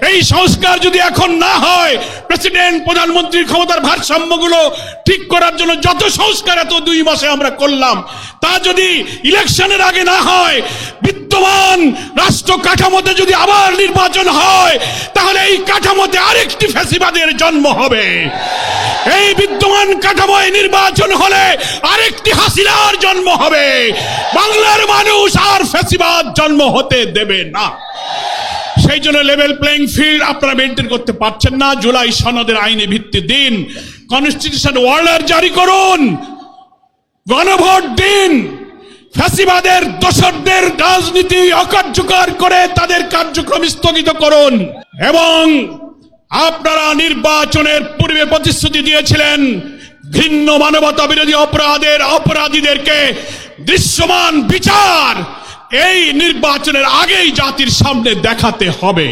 এই সংস্কার যদি এখন না হয়, প্রেসিডেন্ট প্রধানমন্ত্রীর ক্ষমতার ভারসাম্যগুলো ঠিক করার জন্য যত সংস্কার এত 2 মাসে আমরা করলাম, তা যদি ইলেকশনের আগে না হয়, বিদ্যমান রাষ্ট্র কাঠামোতে যদি আবার নির্বাচন হয়, তাহলে এই কাঠামোতে আরেকটি ফ্যাসিবাদের জন্ম হবে। এই বিদ্যমান কাঠামোয় নির্বাচন হলে আরেকটি হাসিনার জন্ম হবে। বাংলার মানুষ আর ফ্যাসিবাদ জন্ম হতে দেবে না। সেই জন্য লেভেল প্লেইং ফিল্ড আপনারা মেনটেন করতে পারছেন না। জুলাই সনদের আইনি ভিত্তি দিন, কনস্টিটিউশন অর্ডার জারি করুন, গণভোট দিন, ফ্যাসিবাদের দোসরদের রাজনীতি অকার্যকর করে তাদের কার্যক্রম স্থগিত করুন। এবং আপনারা নির্বাচনের পূর্বে প্রতিশ্রুতি দিয়েছিলেন ঘৃণ্য মানবতা বিরোধী অপরাধের অপরাধীদেরকে দৃশ্যমান বিচার এই নির্বাচনের আগেই জাতির সামনে দেখাতে হবে।